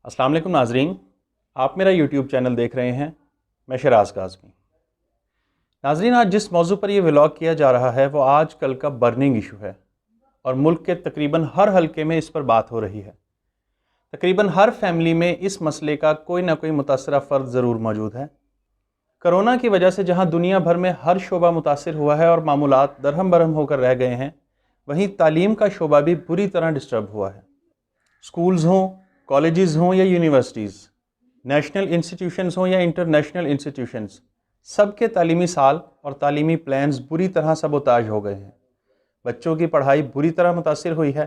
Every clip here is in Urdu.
السلام علیکم ناظرین، آپ میرا یوٹیوب چینل دیکھ رہے ہیں۔ میں شراز کاظمی۔ ناظرین، آج جس موضوع پر یہ ولاگ کیا جا رہا ہے وہ آج کل کا برننگ ایشو ہے اور ملک کے تقریباً ہر حلقے میں اس پر بات ہو رہی ہے۔ تقریباً ہر فیملی میں اس مسئلے کا کوئی نہ کوئی متاثرہ فرد ضرور موجود ہے۔ کرونا کی وجہ سے جہاں دنیا بھر میں ہر شعبہ متاثر ہوا ہے اور معمولات درہم برہم ہو کر رہ گئے ہیں، وہیں تعلیم کا شعبہ بھی بری طرح ڈسٹرب ہوا ہے۔ سکولز ہوں، کالجز ہوں یا یونیورسٹیز، نیشنل انسٹیٹیوشنز ہوں یا انٹرنیشنل انسٹیٹیوشنز، سب کے تعلیمی سال اور تعلیمی پلانز بری طرح سبوتاژ ہو گئے ہیں۔ بچوں کی پڑھائی بری طرح متاثر ہوئی ہے۔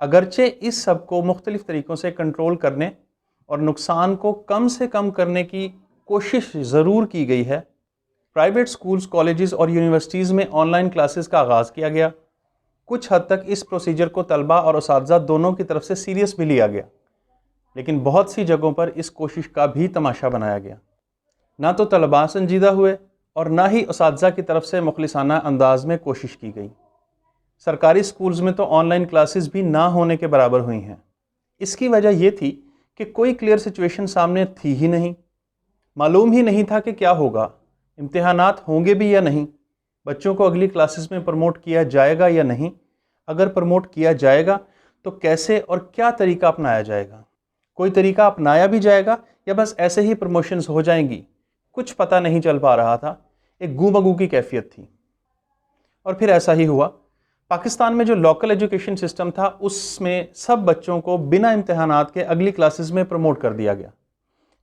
اگرچہ اس سب کو مختلف طریقوں سے کنٹرول کرنے اور نقصان کو کم سے کم کرنے کی کوشش ضرور کی گئی ہے۔ پرائیویٹ سکولز، کالجز اور یونیورسٹیز میں آن لائن کلاسز کا آغاز کیا گیا۔ کچھ حد تک اس پروسیجر کو طلباء اور اساتذہ دونوں کی طرف سے سیریس بھی لیا گیا، لیکن بہت سی جگہوں پر اس کوشش کا بھی تماشا بنایا گیا۔ نہ تو طلباء سنجیدہ ہوئے اور نہ ہی اساتذہ کی طرف سے مخلصانہ انداز میں کوشش کی گئی۔ سرکاری سکولز میں تو آن لائن کلاسز بھی نہ ہونے کے برابر ہوئی ہیں۔ اس کی وجہ یہ تھی کہ کوئی کلیئر سچویشن سامنے تھی ہی نہیں۔ معلوم ہی نہیں تھا کہ کیا ہوگا، امتحانات ہوں گے بھی یا نہیں، بچوں کو اگلی کلاسز میں پروموٹ کیا جائے گا یا نہیں، اگر پروموٹ کیا جائے گا تو کیسے اور کیا طریقہ اپنایا جائے گا، کوئی طریقہ اپنایا بھی جائے گا یا بس ایسے ہی پروموشنز ہو جائیں گی، کچھ پتہ نہیں چل پا رہا تھا۔ ایک گو بگو کی کیفیت تھی۔ اور پھر ایسا ہی ہوا۔ پاکستان میں جو لوکل ایجوکیشن سسٹم تھا اس میں سب بچوں کو بنا امتحانات کے اگلی کلاسز میں پروموٹ کر دیا گیا،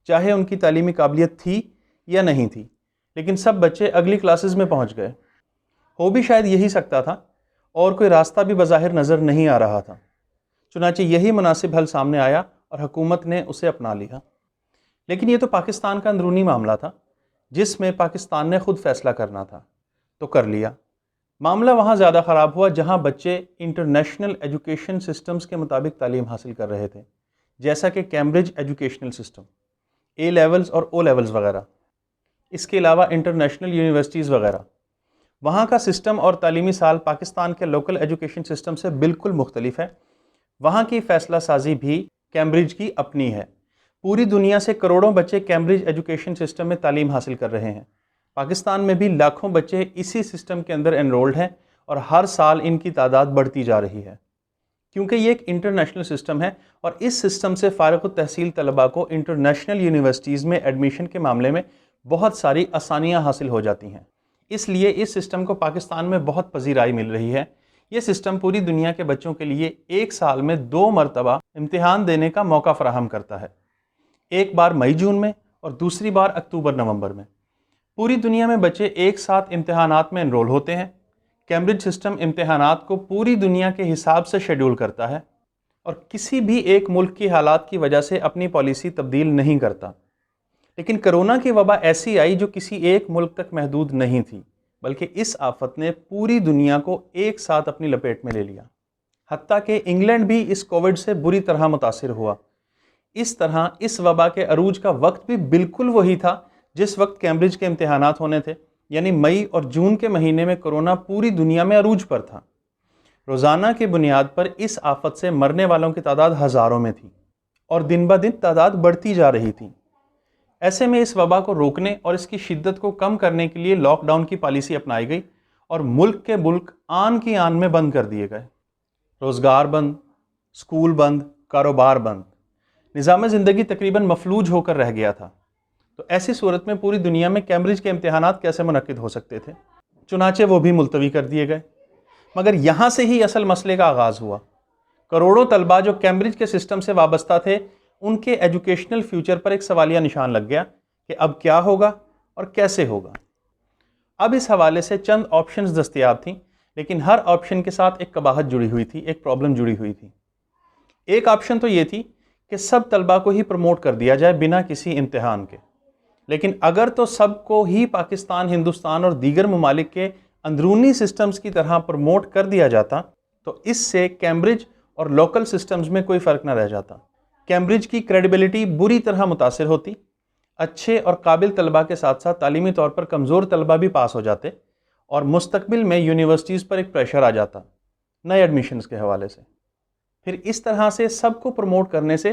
چاہے ان کی تعلیمی قابلیت تھی یا نہیں تھی، لیکن سب بچے اگلی کلاسز میں پہنچ گئے۔ ہو بھی شاید یہی سکتا تھا، اور کوئی راستہ بھی بظاہر نظر نہیں آ رہا تھا۔ چنانچہ یہی مناسب حل سامنے آیا اور حکومت نے اسے اپنا لیا۔ لیکن یہ تو پاکستان کا اندرونی معاملہ تھا جس میں پاکستان نے خود فیصلہ کرنا تھا، تو کر لیا۔ معاملہ وہاں زیادہ خراب ہوا جہاں بچے انٹرنیشنل ایجوکیشن سسٹمز کے مطابق تعلیم حاصل کر رہے تھے، جیسا کہ Cambridge educational system, A levels اور او لیولز وغیرہ، اس کے علاوہ انٹرنیشنل یونیورسٹیز وغیرہ۔ وہاں کا سسٹم اور تعلیمی سال پاکستان کے لوکل ایجوکیشن سسٹم سے بالکل مختلف ہے۔ وہاں کی فیصلہ سازی بھی کیمبرج کی اپنی ہے۔ پوری دنیا سے کروڑوں بچے کیمبرج ایجوکیشن سسٹم میں تعلیم حاصل کر رہے ہیں۔ پاکستان میں بھی لاکھوں بچے اسی سسٹم کے اندر انرولڈ ہیں اور ہر سال ان کی تعداد بڑھتی جا رہی ہے، کیونکہ یہ ایک انٹرنیشنل سسٹم ہے اور اس سسٹم سے فارغ التحصیل طلباء کو انٹرنیشنل یونیورسٹیز میں ایڈمیشن کے معاملے میں بہت ساری آسانیاں حاصل ہو جاتی ہیں۔ اس لیے اس سسٹم کو پاکستان میں بہت پذیرائی مل رہی ہے۔ یہ سسٹم پوری دنیا کے بچوں کے لیے ایک سال میں 2 مرتبہ امتحان دینے کا موقع فراہم کرتا ہے، ایک بار مئی جون میں اور دوسری بار اکتوبر نومبر میں۔ پوری دنیا میں بچے ایک ساتھ امتحانات میں انرول ہوتے ہیں۔ کیمبرج سسٹم امتحانات کو پوری دنیا کے حساب سے شیڈول کرتا ہے اور کسی بھی ایک ملک کی حالات کی وجہ سے اپنی پالیسی تبدیل نہیں کرتا۔ لیکن کرونا کی وبا ایسی آئی جو کسی ایک ملک تک محدود نہیں تھی، بلکہ اس آفت نے پوری دنیا کو ایک ساتھ اپنی لپیٹ میں لے لیا۔ حتیٰ کہ انگلینڈ بھی اس کووڈ سے بری طرح متاثر ہوا۔ اس طرح اس وبا کے عروج کا وقت بھی بالکل وہی تھا جس وقت کیمبرج کے امتحانات ہونے تھے، یعنی مئی اور جون کے مہینے میں کرونا پوری دنیا میں عروج پر تھا۔ روزانہ کی بنیاد پر اس آفت سے مرنے والوں کی تعداد ہزاروں میں تھی اور دن بہ دن تعداد بڑھتی جا رہی تھی۔ ایسے میں اس وبا کو روکنے اور اس کی شدت کو کم کرنے کے لیے لاک ڈاؤن کی پالیسی اپنائی گئی اور ملک کے ملک آن کی آن میں بند کر دیے گئے۔ روزگار بند، سکول بند، کاروبار بند، نظام زندگی تقریباً مفلوج ہو کر رہ گیا تھا۔ تو ایسی صورت میں پوری دنیا میں کیمبرج کے امتحانات کیسے منعقد ہو سکتے تھے؟ چنانچہ وہ بھی ملتوی کر دیے گئے۔ مگر یہاں سے ہی اصل مسئلے کا آغاز ہوا۔ کروڑوں طلباء جو کیمبرج کے سسٹم سے وابستہ تھے، ان کے ایجوکیشنل فیوچر پر ایک سوالیہ نشان لگ گیا کہ اب کیا ہوگا اور کیسے ہوگا۔ اب اس حوالے سے چند آپشنز دستیاب تھیں، لیکن ہر آپشن کے ساتھ ایک قباحت جڑی ہوئی تھی، ایک پرابلم جڑی ہوئی تھی۔ ایک آپشن تو یہ تھی کہ سب طلباء کو ہی پروموٹ کر دیا جائے بنا کسی امتحان کے، لیکن اگر تو سب کو ہی پاکستان، ہندوستان اور دیگر ممالک کے اندرونی سسٹمز کی طرح پروموٹ کر دیا جاتا تو اس سے کیمبرج اور لوکل سسٹمز میں کوئی فرق نہ رہ جاتا۔ کیمبرج کی کریڈیبلٹی بری طرح متاثر ہوتی، اچھے اور قابل طلباء کے ساتھ ساتھ تعلیمی طور پر کمزور طلباء بھی پاس ہو جاتے اور مستقبل میں یونیورسٹیز پر ایک پریشر آ جاتا نئے ایڈمیشنز کے حوالے سے۔ پھر اس طرح سے سب کو پروموٹ کرنے سے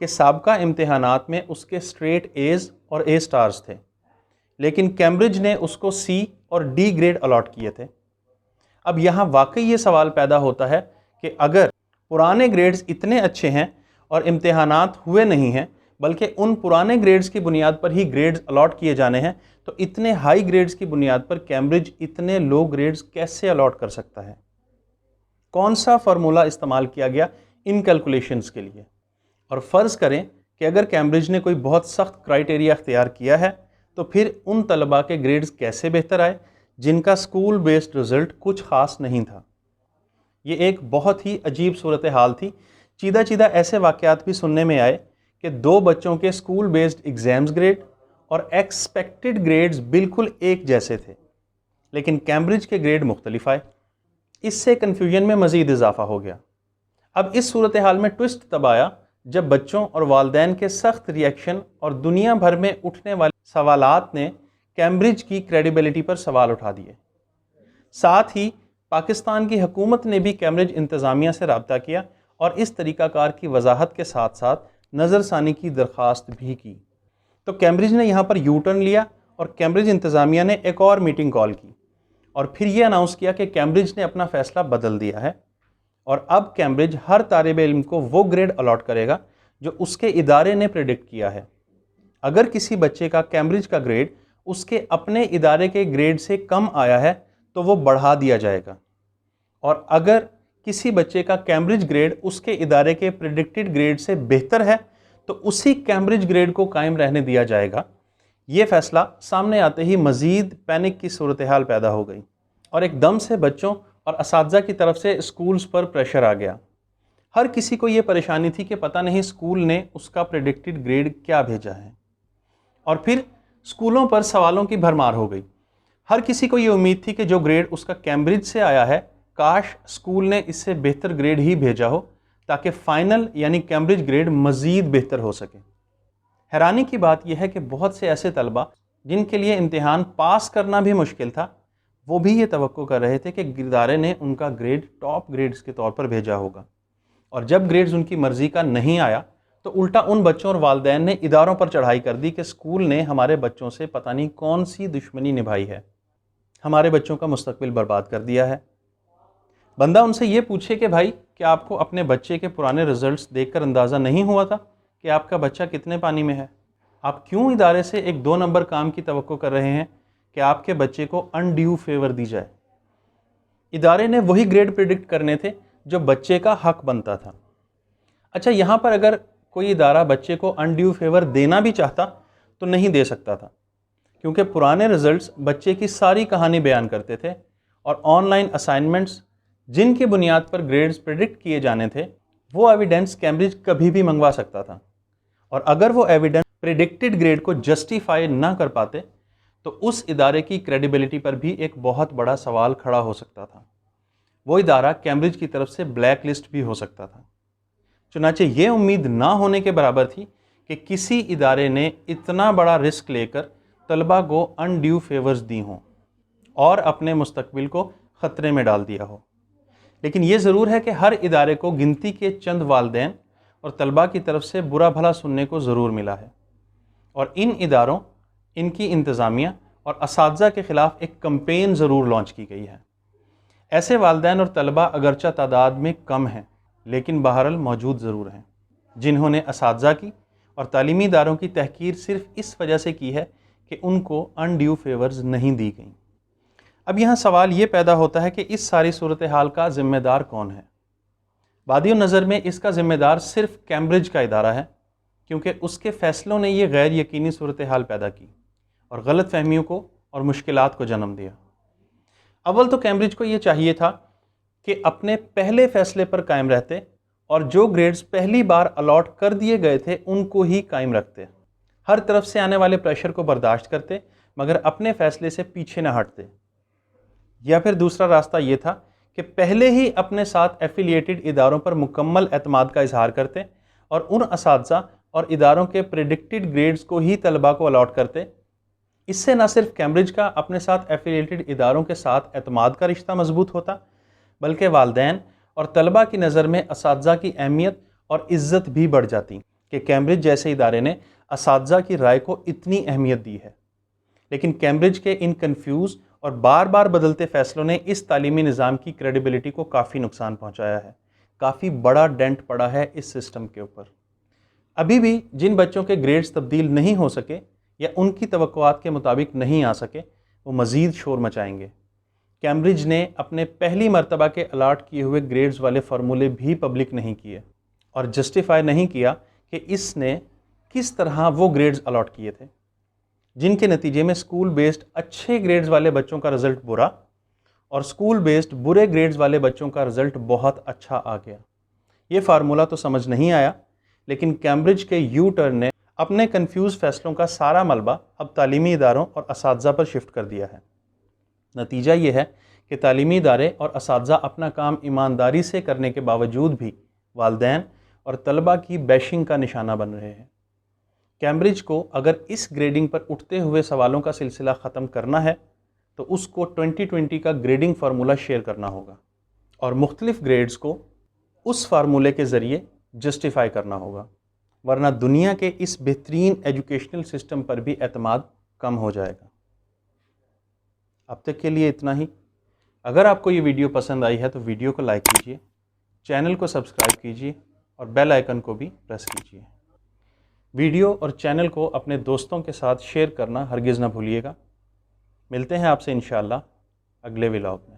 کہ سابقہ امتحانات میں اس کے اسٹریٹ ایز اور اے سٹارز تھے، لیکن کیمبرج نے اس کو سی اور ڈی گریڈ الاٹ کیے تھے۔ اب یہاں واقعی یہ سوال پیدا ہوتا ہے کہ اگر پرانے گریڈز اتنے اچھے ہیں اور امتحانات ہوئے نہیں ہیں بلکہ ان پرانے گریڈز کی بنیاد پر ہی گریڈز الاٹ کیے جانے ہیں، تو اتنے ہائی گریڈز کی بنیاد پر کیمبرج اتنے لو گریڈز کیسے الاٹ کر سکتا ہے؟ کون سا فارمولا استعمال کیا گیا ان کیلکولیشنز کے لیے؟ اور فرض کریں کہ اگر کیمبرج نے کوئی بہت سخت کرائیٹیریا اختیار کیا ہے، تو پھر ان طلباء کے گریڈز کیسے بہتر آئے جن کا اسکول بیسڈ رزلٹ کچھ خاص نہیں تھا؟ یہ ایک بہت ہی عجیب صورتحال تھی۔ چیدہ چیدہ ایسے واقعات بھی سننے میں آئے کہ دو بچوں کے اسکول بیسڈ ایگزامز گریڈ اور ایکسپیکٹڈ گریڈز بالکل ایک جیسے تھے، لیکن کیمبرج کے گریڈ مختلف آئے۔ اس سے کنفیوژن میں مزید اضافہ ہو گیا۔ اب اس صورتحال میں ٹوسٹ تب آیا جب بچوں اور والدین کے سخت ری ایکشن اور دنیا بھر میں اٹھنے والے سوالات نے کیمبرج کی کریڈیبلٹی پر سوال اٹھا دیے۔ ساتھ ہی پاکستان کی حکومت نے بھی کیمبرج انتظامیہ سے رابطہ کیا اور اس طریقہ کار کی وضاحت کے ساتھ ساتھ نظر ثانی کی درخواست بھی کی۔ تو کیمبرج نے یہاں پر یو ٹرن لیا اور کیمبرج انتظامیہ نے ایک اور میٹنگ کال کی اور پھر یہ اناؤنس کیا کہ کیمبرج نے اپنا فیصلہ بدل دیا ہے اور اب کیمبرج ہر طالب علم کو وہ گریڈ الاٹ کرے گا جو اس کے ادارے نے پریڈکٹ کیا ہے۔ اگر کسی بچے کا کیمبرج کا گریڈ اس کے اپنے ادارے کے گریڈ سے کم آیا ہے تو وہ بڑھا دیا جائے گا، اور اگر کسی بچے کا کیمبرج گریڈ اس کے ادارے کے پریڈکٹڈ گریڈ سے بہتر ہے تو اسی کیمبرج گریڈ کو قائم رہنے دیا جائے گا۔ یہ فیصلہ سامنے آتے ہی مزید پینک کی صورتحال پیدا ہو گئی اور ایک دم سے بچوں اور اساتذہ کی طرف سے اسکولز پر پریشر آ گیا۔ ہر کسی کو یہ پریشانی تھی کہ پتہ نہیں اسکول نے اس کا پریڈکٹڈ گریڈ کیا بھیجا ہے، اور پھر اسکولوں پر سوالوں کی بھرمار ہو گئی۔ ہر کسی کو یہ امید تھی کہ جو گریڈ اس کا کیمبرج سے آیا ہے کاش اسکول نے اس سے بہتر گریڈ ہی بھیجا ہو تاکہ فائنل یعنی کیمبرج گریڈ مزید بہتر ہو سکے۔ حیرانی کی بات یہ ہے کہ بہت سے ایسے طلباء جن کے لیے امتحان پاس کرنا بھی مشکل تھا، وہ بھی یہ توقع کر رہے تھے کہ ادارے نے ان کا گریڈ ٹاپ گریڈز کے طور پر بھیجا ہوگا، اور جب گریڈز ان کی مرضی کا نہیں آیا تو الٹا ان بچوں اور والدین نے اداروں پر چڑھائی کر دی کہ اسکول نے ہمارے بچوں سے پتہ نہیں کون سی دشمنی نبھائی ہے، ہمارے بچوں کا مستقبل برباد کر دیا ہے۔ بندہ ان سے یہ پوچھے کہ بھائی کیا آپ کو اپنے بچے کے پرانے رزلٹس دیکھ کر اندازہ نہیں ہوا تھا کہ آپ کا بچہ کتنے پانی میں ہے؟ آپ کیوں ادارے سے ایک 2 نمبر کام کی توقع کر رہے ہیں کہ آپ کے بچے کو انڈیو فیور دی جائے؟ ادارے نے وہی گریڈ پریڈکٹ کرنے تھے جو بچے کا حق بنتا تھا۔ اچھا، یہاں پر اگر کوئی ادارہ بچے کو انڈیو فیور دینا بھی چاہتا تو نہیں دے سکتا تھا، کیونکہ پرانے رزلٹس بچے کی ساری کہانی بیان کرتے تھے، اور آن لائن اسائنمنٹس جن کی بنیاد پر گریڈز پریڈکٹ کیے جانے تھے وہ ایویڈنس کیمبرج کبھی بھی منگوا سکتا تھا، اور اگر وہ ایویڈنس پریڈکٹڈ گریڈ کو جسٹیفائی نہ کر پاتے تو اس ادارے کی کریڈیبلٹی پر بھی ایک بہت بڑا سوال کھڑا ہو سکتا تھا۔ وہ ادارہ کیمبرج کی طرف سے بلیک لسٹ بھی ہو سکتا تھا۔ چنانچہ یہ امید نہ ہونے کے برابر تھی کہ کسی ادارے نے اتنا بڑا رسک لے کر طلباء کو انڈیو فیورز دی ہوں اور اپنے مستقبل کو خطرے میں ڈال دیا ہو۔ لیکن یہ ضرور ہے کہ ہر ادارے کو گنتی کے چند والدین اور طلباء کی طرف سے برا بھلا سننے کو ضرور ملا ہے، اور ان اداروں، ان کی انتظامیہ اور اساتذہ کے خلاف ایک کمپین ضرور لانچ کی گئی ہے۔ ایسے والدین اور طلباء اگرچہ تعداد میں کم ہیں لیکن بہرحال موجود ضرور ہیں، جنہوں نے اساتذہ کی اور تعلیمی اداروں کی تحقیر صرف اس وجہ سے کی ہے کہ ان کو انڈیو فیورز نہیں دی گئیں۔ اب یہاں سوال یہ پیدا ہوتا ہے کہ اس ساری صورتحال کا ذمہ دار کون ہے؟ بادی النظر میں اس کا ذمہ دار صرف کیمبرج کا ادارہ ہے، کیونکہ اس کے فیصلوں نے یہ غیر یقینی صورتحال پیدا کی اور غلط فہمیوں کو اور مشکلات کو جنم دیا۔ اول تو کیمبرج کو یہ چاہیے تھا کہ اپنے پہلے فیصلے پر قائم رہتے اور جو گریڈز پہلی بار الاٹ کر دیے گئے تھے ان کو ہی قائم رکھتے، ہر طرف سے آنے والے پریشر کو برداشت کرتے مگر اپنے فیصلے سے پیچھے نہ ہٹتے۔ یا پھر دوسرا راستہ یہ تھا کہ پہلے ہی اپنے ساتھ ایفیلیٹڈ اداروں پر مکمل اعتماد کا اظہار کرتے اور ان اساتذہ اور اداروں کے پریڈکٹڈ گریڈز کو ہی طلباء کو الاٹ کرتے۔ اس سے نہ صرف کیمبرج کا اپنے ساتھ ایفیلیٹڈ اداروں کے ساتھ اعتماد کا رشتہ مضبوط ہوتا، بلکہ والدین اور طلباء کی نظر میں اساتذہ کی اہمیت اور عزت بھی بڑھ جاتی۔ کہ کیمبرج جیسے ادارے نے اساتذہ کی رائے کو اتنی اہمیت دی ہے، لیکن کیمبرج کے ان کنفیوز اور بار بار بدلتے فیصلوں نے اس تعلیمی نظام کی کریڈیبلٹی کو کافی نقصان پہنچایا ہے، کافی بڑا ڈینٹ پڑا ہے اس سسٹم کے اوپر۔ ابھی بھی جن بچوں کے گریڈز تبدیل نہیں ہو سکے یا ان کی توقعات کے مطابق نہیں آ سکے، وہ مزید شور مچائیں گے۔ کیمبرج نے اپنے پہلی مرتبہ کے الاٹ کیے ہوئے گریڈز والے فارمولے بھی پبلک نہیں کیے اور جسٹیفائی نہیں کیا کہ اس نے کس طرح وہ گریڈز الاٹ کیے تھے، جن کے نتیجے میں اسکول بیسڈ اچھے گریڈز والے بچوں کا رزلٹ برا اور اسکول بیسڈ برے گریڈز والے بچوں کا رزلٹ بہت اچھا آ گیا۔ یہ فارمولہ تو سمجھ نہیں آیا، لیکن کیمبرج کے یو ٹرن نے اپنے کنفیوز فیصلوں کا سارا ملبہ اب تعلیمی اداروں اور اساتذہ پر شفٹ کر دیا ہے۔ نتیجہ یہ ہے کہ تعلیمی ادارے اور اساتذہ اپنا کام ایمانداری سے کرنے کے باوجود بھی والدین اور طلباء کی بیشنگ کا نشانہ بن رہے ہیں۔ کیمبرج کو اگر اس گریڈنگ پر اٹھتے ہوئے سوالوں کا سلسلہ ختم کرنا ہے تو اس کو 2020 کا گریڈنگ فارمولہ شیئر کرنا ہوگا اور مختلف گریڈز کو اس فارمولے کے ذریعے جسٹیفائی کرنا ہوگا، ورنہ دنیا کے اس بہترین ایجوکیشنل سسٹم پر بھی اعتماد کم ہو جائے گا۔ اب تک کے لیے اتنا ہی۔ اگر آپ کو یہ ویڈیو پسند آئی ہے تو ویڈیو کو لائک کیجیے، چینل کو سبسکرائب کیجیے اور بیل آئیکن کو بھی پریس کیجیے۔ ویڈیو اور چینل کو اپنے دوستوں کے ساتھ شیئر کرنا ہرگز نہ بھولیے گا۔ ملتے ہیں آپ سے انشاءاللہ اگلے ولاگ میں۔